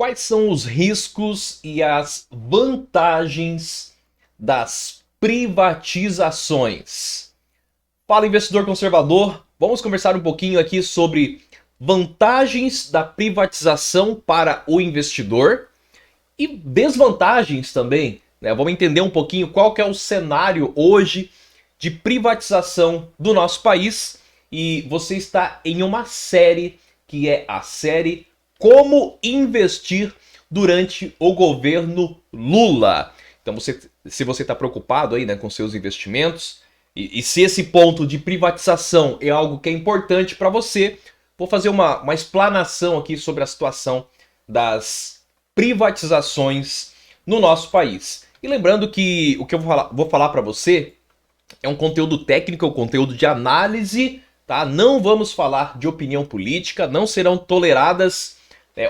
quais são os riscos e as vantagens das privatizações? Fala, investidor conservador, vamos conversar um pouquinho aqui sobre vantagens da privatização para o investidor e desvantagens também, né? Vamos entender um pouquinho qual que é o cenário hoje de privatização do nosso país, e você está em uma série que é a série Como Investir durante o Governo Lula. Então, se você está preocupado aí, né, com seus investimentos, e se esse ponto de privatização é algo que é importante para você, vou fazer uma explanação aqui sobre a situação das privatizações no nosso país. E lembrando que o que eu vou falar para você é um conteúdo técnico, um conteúdo de análise, tá? Não vamos falar de opinião política, não serão toleradas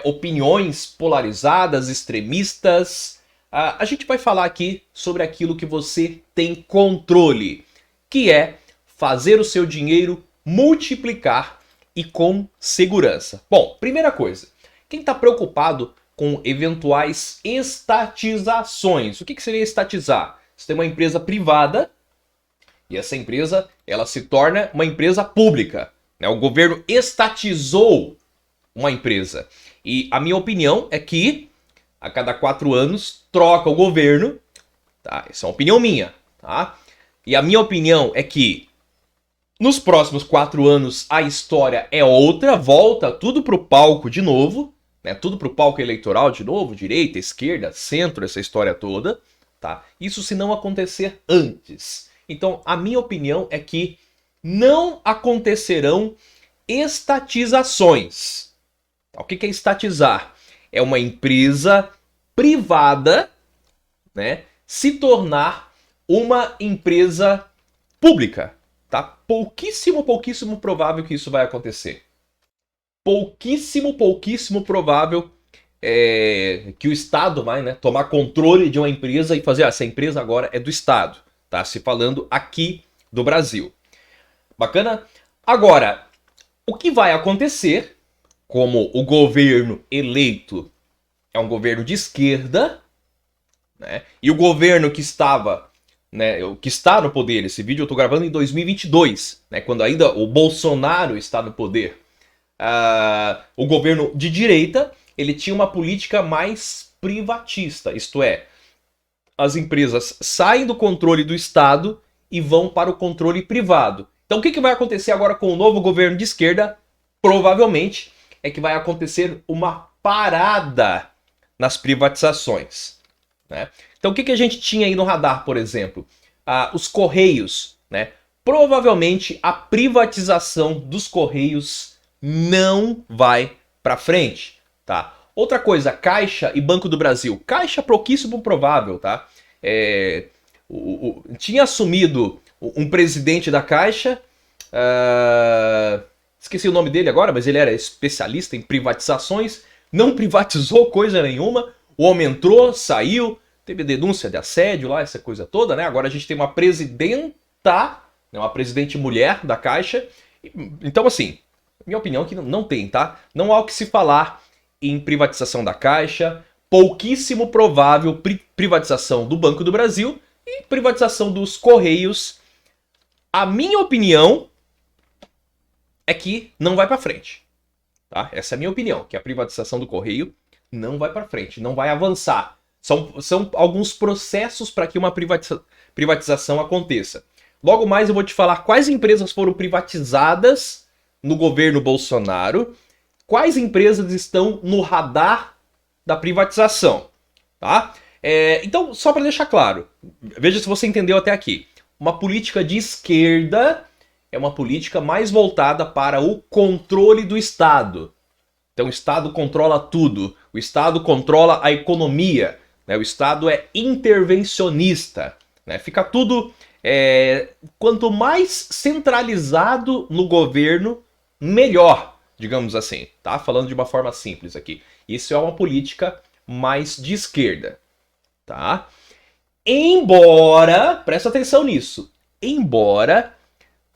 opiniões polarizadas, extremistas. A gente vai falar aqui sobre aquilo que você tem controle, que é fazer o seu dinheiro multiplicar e com segurança. Bom, primeira coisa, quem está preocupado com eventuais estatizações? O que seria estatizar? Você tem uma empresa privada e essa empresa ela se torna uma empresa pública, né? O governo estatizou uma empresa. E a minha opinião é que a cada 4 anos troca o governo, tá? Essa é uma opinião minha, tá? E a minha opinião é que nos próximos 4 anos a história é outra, volta tudo pro palco de novo, né? Tudo pro palco eleitoral de novo, direita, esquerda, centro, essa história toda, tá? Isso se não acontecer antes. Então, a minha opinião é que não acontecerão estatizações. O que é estatizar? É uma empresa privada, né, se tornar uma empresa pública. Tá? Pouquíssimo provável que isso vai acontecer. Pouquíssimo provável que o Estado vai, né, tomar controle de uma empresa e fazer, essa empresa agora é do Estado. Tá? Se falando aqui do Brasil. Bacana? Agora, o que vai acontecer, como o governo eleito é um governo de esquerda, né, e o governo que estava, né, que está no poder, esse vídeo eu estou gravando em 2022, né, quando ainda o Bolsonaro está no poder, o governo de direita, ele tinha uma política mais privatista, isto é, as empresas saem do controle do Estado e vão para o controle privado. Então o que vai acontecer agora com o novo governo de esquerda? Provavelmente é que vai acontecer uma parada nas privatizações, né? Então o que a gente tinha aí no radar, por exemplo? Os Correios, né? Provavelmente a privatização dos Correios não vai para frente, tá? Outra coisa, Caixa e Banco do Brasil. Caixa pouquíssimo provável, tá? Tinha assumido um presidente da Caixa, esqueci o nome dele agora, mas ele era especialista em privatizações, não privatizou coisa nenhuma, o homem entrou, saiu, teve denúncia de assédio lá, essa coisa toda, né? Agora a gente tem uma presidenta, uma presidente mulher da Caixa. Então, assim, minha opinião é que não tem, tá? Não há o que se falar em privatização da Caixa, pouquíssimo provável privatização do Banco do Brasil e privatização dos Correios. A minha opinião é que não vai para frente, tá? Essa é a minha opinião, que a privatização do Correio não vai para frente, não vai avançar. São alguns processos para que uma privatização aconteça. Logo mais eu vou te falar quais empresas foram privatizadas no governo Bolsonaro, quais empresas estão no radar da privatização, tá? Então, só para deixar claro, veja se você entendeu até aqui. Uma política de esquerda é uma política mais voltada para o controle do Estado. Então o Estado controla tudo, o Estado controla a economia, né? O Estado é intervencionista, né? Fica tudo, quanto mais centralizado no governo, melhor, digamos assim, tá? Falando de uma forma simples aqui. Isso é uma política mais de esquerda, tá? Embora, presta atenção nisso, embora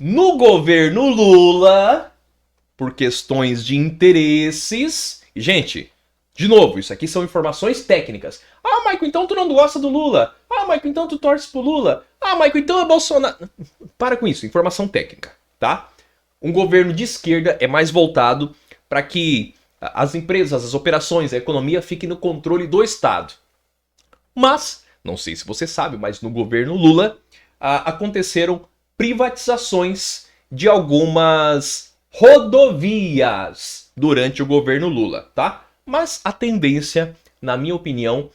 no governo Lula, por questões de interesses, e gente, De novo, isso aqui são informações técnicas. Ah, Michael, então tu não gosta do Lula. Ah, Michael, então tu torce pro Lula. Ah, Michael, então é Bolsonaro. Para com isso, informação técnica, tá? Um governo de esquerda é mais voltado para que as empresas, as operações, a economia fiquem no controle do Estado. Mas, não sei se você sabe, mas no governo Lula aconteceram privatizações de algumas rodovias durante o governo Lula, tá? Mas a tendência, na minha opinião,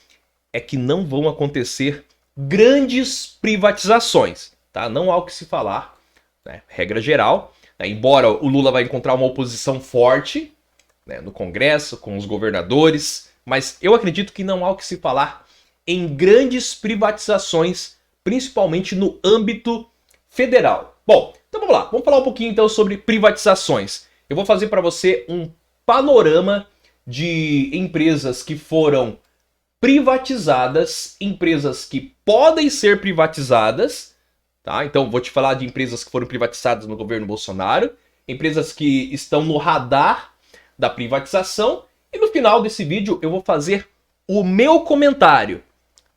é que não vão acontecer grandes privatizações, tá? Não há o que se falar, né? Regra geral, né? Embora o Lula vai encontrar uma oposição forte, né, no Congresso, com os governadores, mas eu acredito que não há o que se falar em grandes privatizações, principalmente no âmbito federal. Bom, então vamos lá, vamos falar um pouquinho então sobre privatizações. Eu vou fazer para você um panorama de empresas que foram privatizadas, empresas que podem ser privatizadas, tá? Então vou te falar de empresas que foram privatizadas no governo Bolsonaro, empresas que estão no radar da privatização, e no final desse vídeo eu vou fazer o meu comentário,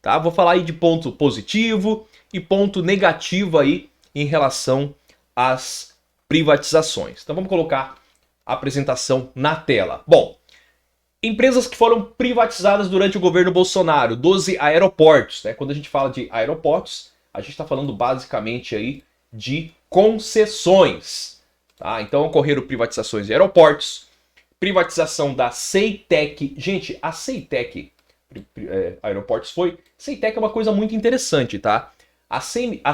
tá? Vou falar aí de ponto positivo e ponto negativo aí em relação às privatizações. Então vamos colocar a apresentação na tela. Bom, empresas que foram privatizadas durante o governo Bolsonaro, 12 aeroportos, né? Quando a gente fala de aeroportos, a gente está falando basicamente aí de concessões, tá? Então ocorreram privatizações de aeroportos, privatização da Ceitec. Gente, a Ceitec, aeroportos foi... Ceitec é uma coisa muito interessante, tá? A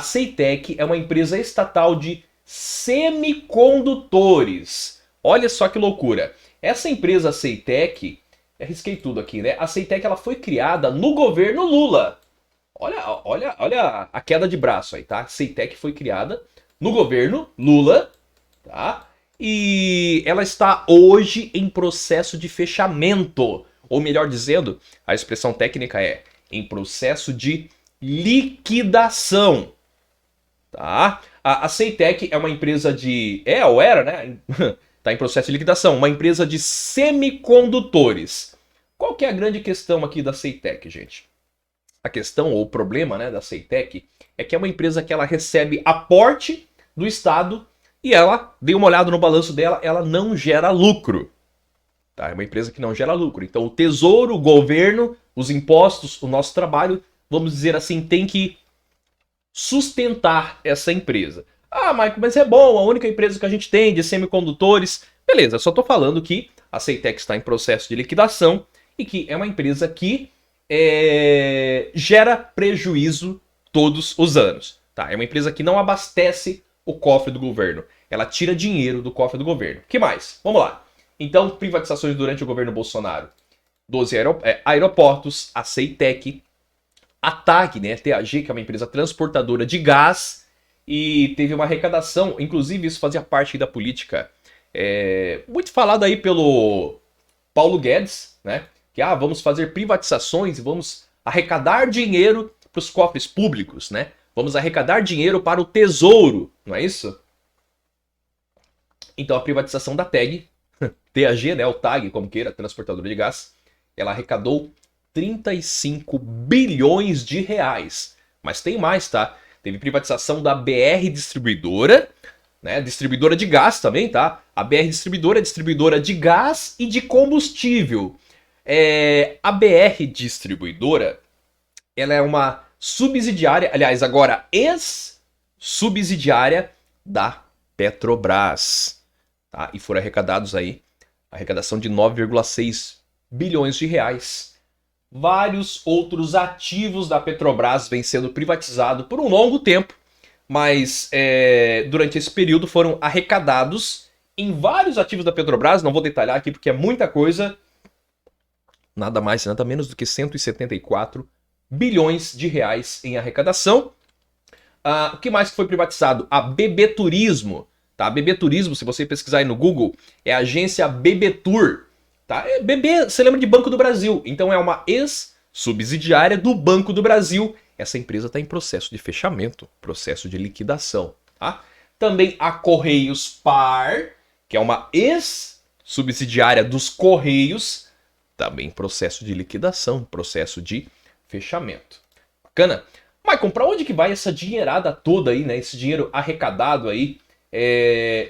Ceitec é uma empresa estatal de semicondutores. Olha só que loucura. Essa empresa Ceitec, arrisquei tudo aqui, né? A Ceitec ela foi criada no governo Lula. Olha a queda de braço aí, tá? A Ceitec foi criada no governo Lula, tá? E ela está hoje em processo de fechamento. Ou melhor dizendo, a expressão técnica é em processo de liquidação. Tá? A Ceitec é uma empresa de... ou era, né? Está em processo de liquidação. Uma empresa de semicondutores. Qual que é a grande questão aqui da Ceitec, gente? A questão ou o problema, né, da Ceitec é que é uma empresa que ela recebe aporte do Estado e ela, dei uma olhada no balanço dela, ela não gera lucro. Tá? É uma empresa que não gera lucro. Então o Tesouro, o governo, os impostos, o nosso trabalho, vamos dizer assim, tem que sustentar essa empresa. Ah, Michael, mas é bom, a única empresa que a gente tem de semicondutores. Beleza, só estou falando que a Ceitec está em processo de liquidação e que é uma empresa que gera prejuízo todos os anos. Tá? É uma empresa que não abastece o cofre do governo. Ela tira dinheiro do cofre do governo. O que mais? Vamos lá. Então, privatizações durante o governo Bolsonaro. 12 aeroportos, a Ceitec, a TAG, né, TAG, que é uma empresa transportadora de gás, e teve uma arrecadação, inclusive isso fazia parte da política, muito falado aí pelo Paulo Guedes, né, que vamos fazer privatizações e vamos arrecadar dinheiro para os cofres públicos, né, vamos arrecadar dinheiro para o tesouro, não é isso? Então a privatização da TAG, TAG, né, o TAG, como queira, transportadora de gás, ela arrecadou 35 bilhões de reais. Mas tem mais, tá? Teve privatização da BR Distribuidora, né? Distribuidora de gás também, tá? A BR Distribuidora é distribuidora de gás e de combustível. A BR Distribuidora, ela é uma subsidiária, aliás, agora ex-subsidiária da Petrobras. Tá? E foram arrecadados aí, arrecadação de 9,6 bilhões de reais. Vários outros ativos da Petrobras vêm sendo privatizados por um longo tempo, mas durante esse período foram arrecadados em vários ativos da Petrobras, não vou detalhar aqui porque é muita coisa, nada mais nada menos do que 174 bilhões de reais em arrecadação. O que mais foi privatizado? A BB Turismo. Tá? A BB Turismo, se você pesquisar aí no Google, é a agência BB Tour. Tá? BB, você lembra de Banco do Brasil. Então é uma ex-subsidiária do Banco do Brasil. Essa empresa está em processo de fechamento, processo de liquidação. Tá? Também a Correios Par, que é uma ex-subsidiária dos Correios, também processo de liquidação, processo de fechamento. Bacana? Maicon, para onde que vai essa dinheirada toda aí, né? Esse dinheiro arrecadado aí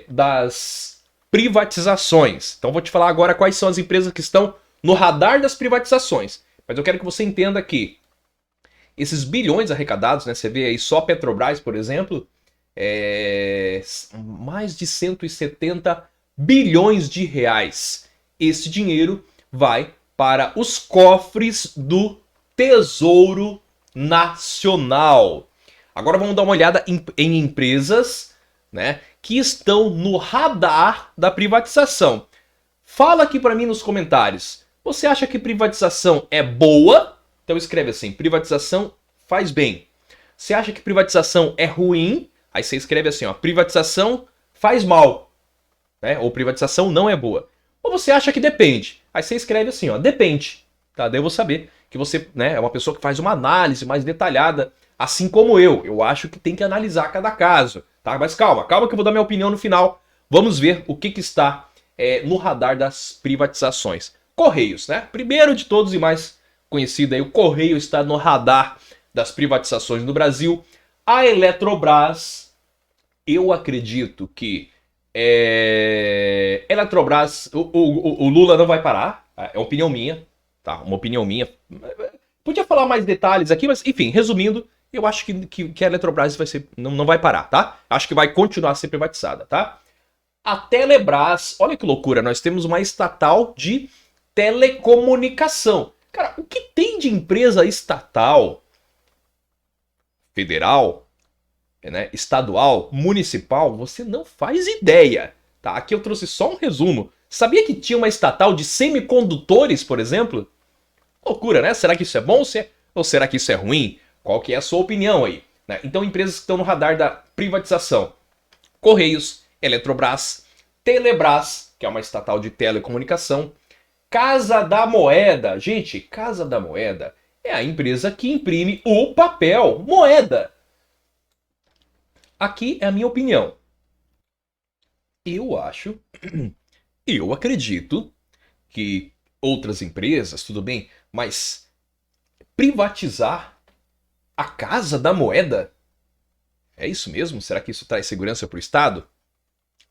das privatizações. Então vou te falar agora quais são as empresas que estão no radar das privatizações. Mas eu quero que você entenda que esses bilhões arrecadados, né? Você vê aí só a Petrobras, por exemplo, mais de 170 bilhões de reais. Esse dinheiro vai para os cofres do Tesouro Nacional. Agora vamos dar uma olhada em empresas, né, que estão no radar da privatização. Fala aqui para mim nos comentários. Você acha que privatização é boa? Então escreve assim, privatização faz bem. Você acha que privatização é ruim? Aí você escreve assim, ó, privatização faz mal, né? Ou privatização não é boa. Ou você acha que depende? Aí você escreve assim, ó, depende. Tá? Daí eu vou saber que você, né, é uma pessoa que faz uma análise mais detalhada, assim como eu. Eu acho que tem que analisar cada caso, tá? Mas calma que eu vou dar minha opinião no final. Vamos ver o que está no radar das privatizações. Correios, né? Primeiro de todos e mais conhecido aí, o Correio está no radar das privatizações no Brasil. A Eletrobras, eu acredito que Eletrobras, o Lula não vai parar, é opinião minha, tá? Uma opinião minha. Podia falar mais detalhes aqui, mas enfim, resumindo, eu acho que a Eletrobras não vai parar, tá? Acho que vai continuar a ser privatizada, tá? A Telebrás, olha que loucura, nós temos uma estatal de telecomunicação. Cara, o que tem de empresa estatal, federal, né, estadual, municipal, você não faz ideia. Tá? Aqui eu trouxe só um resumo. Sabia que tinha uma estatal de semicondutores, por exemplo? Loucura, né? Será que isso é bom ou será que isso é ruim? Qual que é a sua opinião aí? Né? Então, empresas que estão no radar da privatização. Correios, Eletrobras, Telebrás, que é uma estatal de telecomunicação. Casa da Moeda. Gente, Casa da Moeda é a empresa que imprime o papel moeda. Aqui é a minha opinião. Eu acredito que outras empresas, tudo bem, mas privatizar a Casa da Moeda? É isso mesmo? Será que isso traz segurança para o Estado?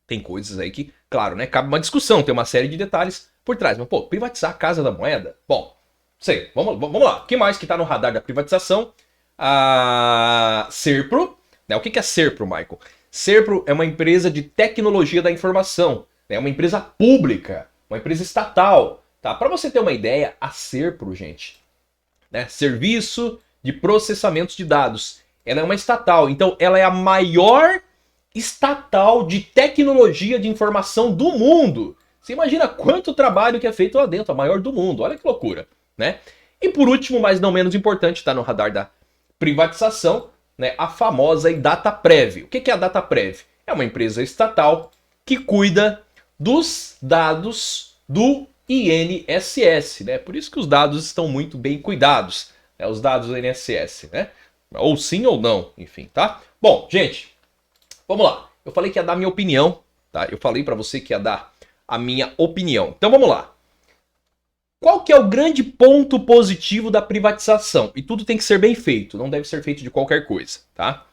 Tem coisas aí que, claro, né, cabe uma discussão, tem uma série de detalhes por trás. Mas, pô, privatizar a Casa da Moeda? Bom, sei, vamos lá. O que mais que está no radar da privatização? A Serpro. Né? O que é a Serpro, Michael? Serpro é uma empresa de tecnologia da informação. É uma empresa pública, uma empresa estatal. Tá? Para você ter uma ideia, a Serpro, gente, né, Serviço de Processamento de Dados, ela é uma estatal. Então, ela é a maior estatal de tecnologia de informação do mundo. Você imagina quanto trabalho que é feito lá dentro, a maior do mundo. Olha que loucura, né? E por último, mas não menos importante, está no radar da privatização, né, a famosa Dataprev. O que é a Dataprev? É uma empresa estatal que cuida dos dados do INSS, né? Por isso que os dados estão muito bem cuidados, né? Os dados do INSS, né? Ou sim ou não, enfim, tá? Bom, gente, vamos lá. Eu falei que ia dar minha opinião, tá? Eu falei para você que ia dar a minha opinião. Então vamos lá. Qual que é o grande ponto positivo da privatização? E tudo tem que ser bem feito, não deve ser feito de qualquer coisa, tá?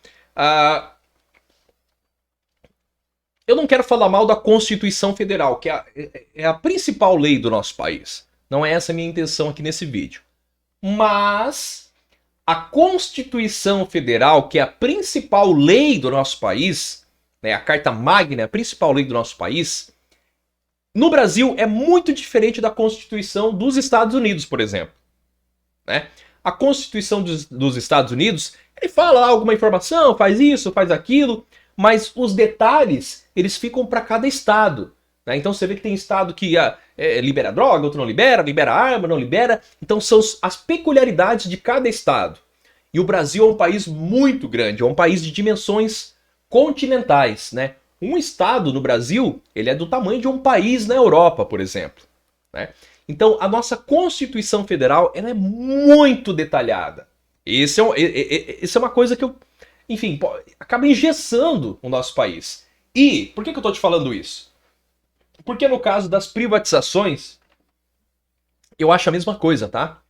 Eu não quero falar mal da Constituição Federal, que é a principal lei do nosso país. Não é essa a minha intenção aqui nesse vídeo. Mas a Constituição Federal, que é a principal lei do nosso país, né, a Carta Magna, a principal lei do nosso país, no Brasil é muito diferente da Constituição dos Estados Unidos, por exemplo. Né? A Constituição dos Estados Unidos, ele fala alguma informação, faz isso, faz aquilo, mas os detalhes, eles ficam para cada estado. Né? Então você vê que tem estado que libera droga, outro não libera arma, não libera. Então são as peculiaridades de cada estado. E o Brasil é um país muito grande, é um país de dimensões continentais, né? Um estado no Brasil, ele é do tamanho de um país na Europa, por exemplo. Né? Então, a nossa Constituição Federal, ela é muito detalhada. Isso é uma coisa que enfim, acaba engessando o nosso país. E, por que eu estou te falando isso? Porque no caso das privatizações, eu acho a mesma coisa, tá?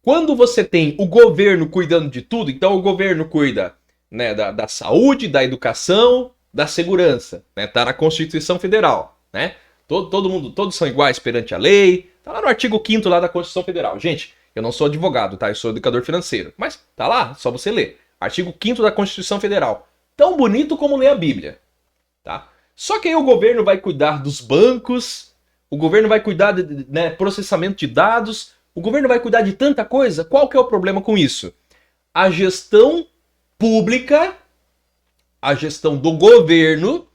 Quando você tem o governo cuidando de tudo, então o governo cuida, né, da saúde, da educação, da segurança, né? Tá na Constituição Federal, né? Todo mundo, todos são iguais perante a lei. Tá lá no artigo 5º lá da Constituição Federal. Gente, eu não sou advogado, tá? Eu sou educador financeiro. Mas tá lá, só você ler. Artigo 5º da Constituição Federal. Tão bonito como ler a Bíblia, tá? Só que aí o governo vai cuidar dos bancos, o governo vai cuidar de, né, processamento de dados, o governo vai cuidar de tanta coisa. Qual que é o problema com isso? A gestão pública, a gestão do governo,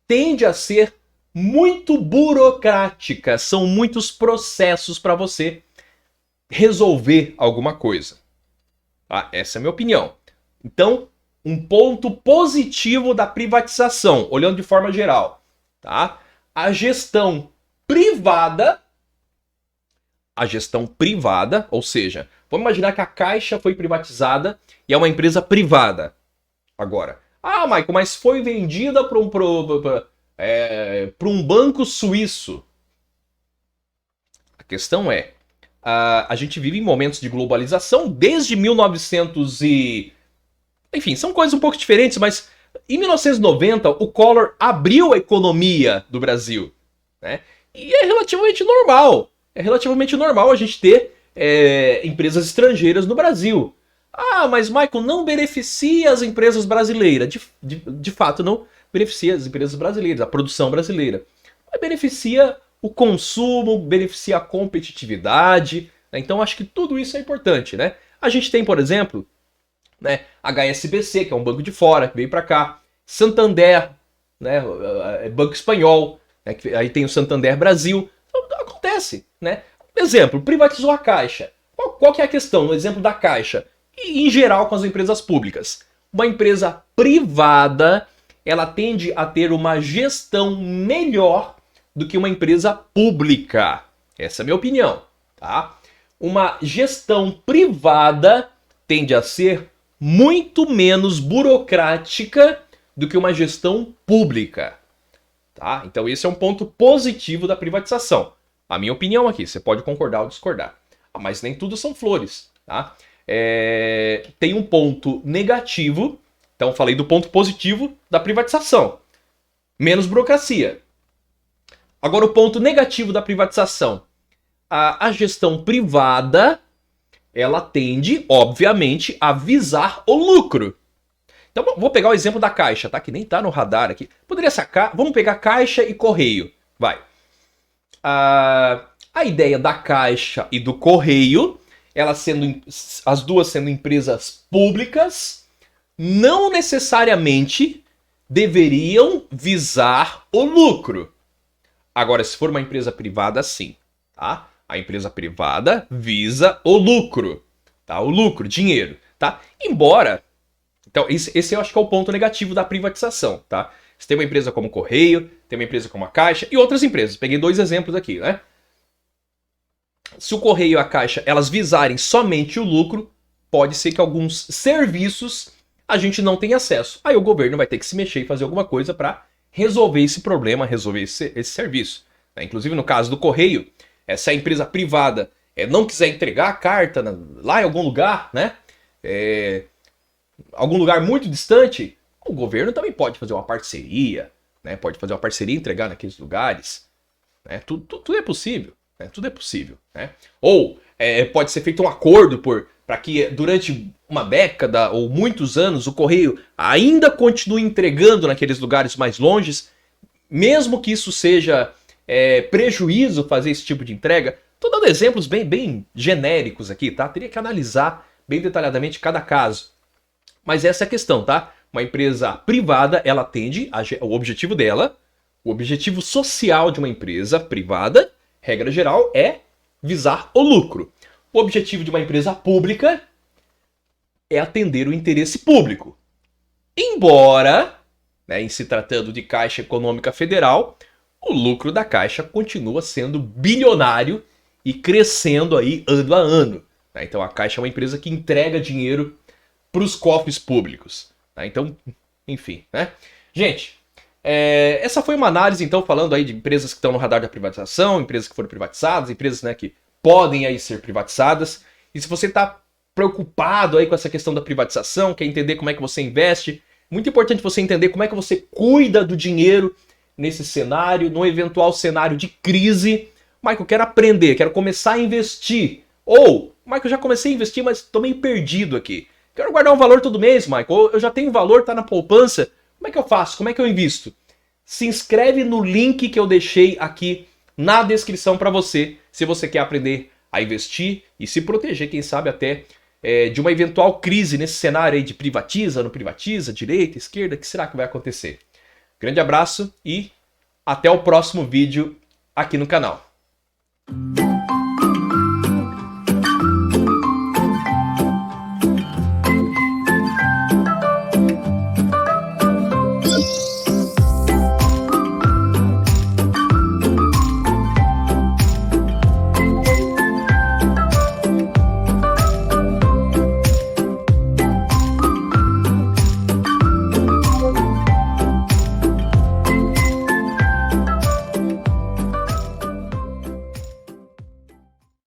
tende a ser muito burocrática. São muitos processos para você resolver alguma coisa. Tá? Essa é a minha opinião. Então, um ponto positivo da privatização, olhando de forma geral, tá? A gestão privada, ou seja, vamos imaginar que a Caixa foi privatizada e é uma empresa privada. Agora, Michael, mas foi vendida para um banco suíço. A questão é, a gente vive em momentos de globalização desde 1900 e... Enfim, são coisas um pouco diferentes, mas em 1990 o Collor abriu a economia do Brasil, né? E é relativamente normal. É relativamente normal a gente ter empresas estrangeiras no Brasil. Mas Michael, não beneficia as empresas brasileiras. De fato, não beneficia as empresas brasileiras, a produção brasileira. Mas beneficia o consumo, beneficia a competitividade. Né? Então, acho que tudo isso é importante, né? A gente tem, por exemplo, né, HSBC, que é um banco de fora, que veio para cá. Santander, né, banco espanhol. Né, aí tem o Santander Brasil. Então, acontece, né? Exemplo, privatizou a Caixa. Qual que é a questão no exemplo da Caixa? E, em geral, com as empresas públicas. Uma empresa privada, ela tende a ter uma gestão melhor do que uma empresa pública. Essa é a minha opinião, tá? Uma gestão privada tende a ser muito menos burocrática do que uma gestão pública, tá? Então esse é um ponto positivo da privatização. A minha opinião aqui, você pode concordar ou discordar. Mas nem tudo são flores, tá? Tem um ponto negativo, então falei do ponto positivo da privatização. Menos burocracia. Agora o ponto negativo da privatização. A gestão privada, ela tende, obviamente, a visar o lucro. Então vou pegar o exemplo da Caixa, tá? Que nem tá no radar aqui. Poderia sacar, vamos pegar Caixa e Correio. Vai. A ideia da Caixa e do Correio, as duas sendo empresas públicas, não necessariamente deveriam visar o lucro. Agora, se for uma empresa privada, sim. Tá? A empresa privada visa o lucro. Tá? O lucro, dinheiro. Tá? Embora... Então, esse eu acho que é o ponto negativo da privatização. Tá? Você tem uma empresa como o Correio, tem uma empresa como a Caixa e outras empresas. Peguei 2 exemplos aqui, né? Se o Correio e a Caixa elas visarem somente o lucro, pode ser que alguns serviços a gente não tenha acesso. Aí o governo vai ter que se mexer e fazer alguma coisa para resolver esse problema, resolver esse serviço. Inclusive no caso do Correio, se a empresa privada não quiser entregar a carta lá em algum lugar, né? Algum lugar muito distante, o governo também pode fazer uma parceria, né? Pode fazer uma parceria e entregar naqueles lugares. Né? Tudo é possível. Né? Tudo é possível. Né? Ou pode ser feito um acordo para que durante uma década ou muitos anos o Correio ainda continue entregando naqueles lugares mais longes, mesmo que isso seja prejuízo fazer esse tipo de entrega. Estou dando exemplos bem genéricos aqui, tá? Teria que analisar bem detalhadamente cada caso. Mas essa é a questão, tá? Uma empresa privada, ela tende, o objetivo dela, o objetivo social de uma empresa privada, regra geral, é visar o lucro. O objetivo de uma empresa pública é atender o interesse público. Embora, né, em se tratando de Caixa Econômica Federal, o lucro da Caixa continua sendo bilionário e crescendo aí ano a ano. Né? Então a Caixa é uma empresa que entrega dinheiro para os cofres públicos. Né? Então, enfim, né? Gente, essa foi uma análise, então, falando aí de empresas que estão no radar da privatização, empresas que foram privatizadas, empresas, né, que podem aí ser privatizadas. E se você está preocupado aí com essa questão da privatização, quer entender como é que você investe, muito importante você entender como é que você cuida do dinheiro nesse cenário, no eventual cenário de crise. Michael, quero aprender, quero começar a investir. Ou, Michael, já comecei a investir, mas estou meio perdido aqui. Quero guardar um valor todo mês, Michael. Eu já tenho valor, está na poupança. Como é que eu faço? Como é que eu invisto? Se inscreve no link que eu deixei aqui na descrição para você, se você quer aprender a investir e se proteger, quem sabe até de uma eventual crise nesse cenário aí de privatiza, não privatiza, direita, esquerda, o que será que vai acontecer? Grande abraço e até o próximo vídeo aqui no canal.